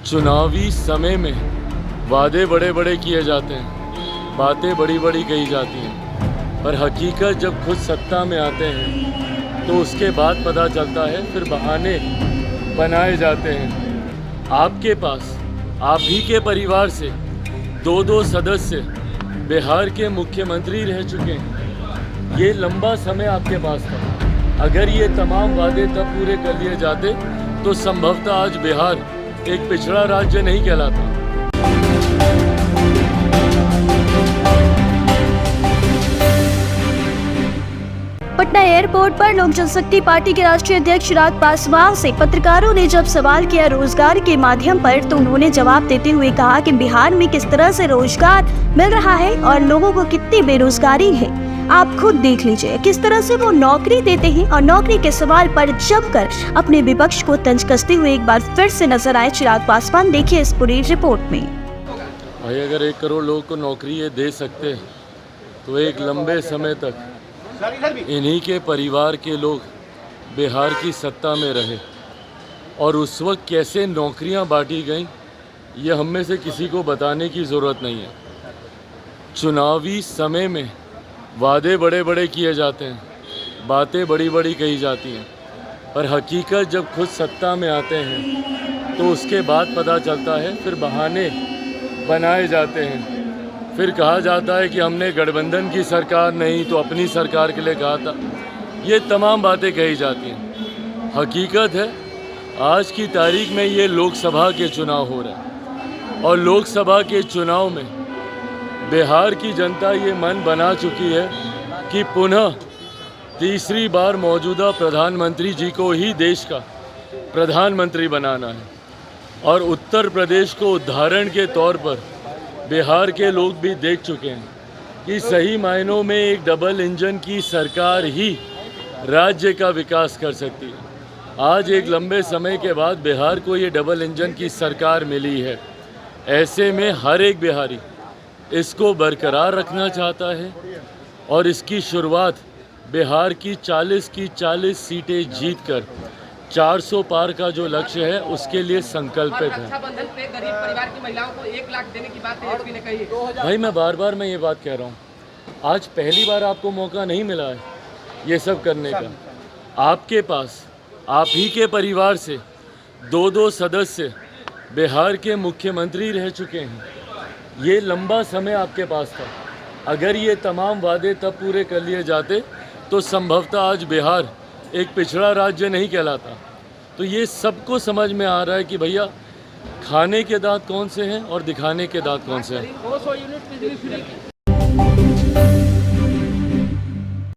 चुनावी समय में वादे बड़े बड़े किए जाते हैं, बातें बड़ी बड़ी कही जाती हैं, पर हकीकत जब खुद सत्ता में आते हैं तो उसके बाद पता चलता है, फिर बहाने बनाए जाते हैं। आपके पास आप ही के परिवार से दो सदस्य बिहार के मुख्यमंत्री रह चुके हैं। ये लंबा समय आपके पास था। अगर ये तमाम वादे तब पूरे कर लिए जाते तो संभवतः आज बिहार एक पिछड़ा राज्य नहीं कहलाता। पटना एयरपोर्ट पर लोक जनशक्ति पार्टी के राष्ट्रीय अध्यक्ष चिराग पासवान से पत्रकारों ने जब सवाल किया रोजगार के माध्यम पर, तो उन्होंने जवाब देते हुए कहा कि बिहार में किस तरह से रोजगार मिल रहा है और लोगों को कितनी बेरोजगारी है, आप खुद देख लीजिए। किस तरह से वो नौकरी देते हैं और नौकरी के सवाल पर जमकर अपने विपक्ष को तंज कसते हुए एक बार फिर से नजर आए चिराग पासवान। देखिए इस पूरी रिपोर्ट में। भाई अगर 1 करोड़ लोगों को नौकरी ये दे सकते हैं तो एक लंबे समय तक इन्हीं के परिवार के लोग बिहार की सत्ता में रहे, और उस वक्त कैसे नौकरियां बांटी गईं ये हम में से किसी को बताने की ज़रूरत नहीं है। चुनावी समय में वादे बड़े बड़े किए जाते हैं, बातें बड़ी बड़ी कही जाती हैं, पर हकीकत जब खुद सत्ता में आते हैं तो उसके बाद पता चलता है, फिर बहाने बनाए जाते हैं। फिर कहा जाता है कि हमने गठबंधन की सरकार नहीं तो अपनी सरकार के लिए कहा था। ये तमाम बातें कही जाती हैं। हकीकत है आज की तारीख में ये लोकसभा के चुनाव हो रहे हैं, और लोकसभा के चुनाव में बिहार की जनता ये मन बना चुकी है कि पुनः तीसरी बार मौजूदा प्रधानमंत्री जी को ही देश का प्रधानमंत्री बनाना है। और उत्तर प्रदेश को उदाहरण के तौर पर बिहार के लोग भी देख चुके हैं कि सही मायनों में एक डबल इंजन की सरकार ही राज्य का विकास कर सकती है। आज एक लंबे समय के बाद बिहार को ये डबल इंजन की सरकार मिली है। ऐसे में हर एक बिहारी इसको बरकरार रखना चाहता है, और इसकी शुरुआत बिहार की 40 सीटें जीतकर 400 पार का जो लक्ष्य है उसके लिए संकल्पित है। रक्षाबंधन पे गरीब परिवार की महिलाओं को 1 लाख देने की बात एसपी ने कही। भाई मैं बार मैं ये बात कह रहा हूँ, आज पहली बार आपको मौका नहीं मिला है ये सब करने का। आपके पास आप ही के परिवार से दो सदस्य बिहार के मुख्यमंत्री रह चुके हैं। ये लंबा समय आपके पास था। अगर ये तमाम वादे तब पूरे कर लिए जाते तो संभवतः आज बिहार एक पिछड़ा राज्य नहीं कहलाता। तो ये सबको समझ में आ रहा है कि भैया खाने के दांत कौन से हैं और दिखाने के दांत कौन से हैं। 200 यूनिट बिजली फ्री।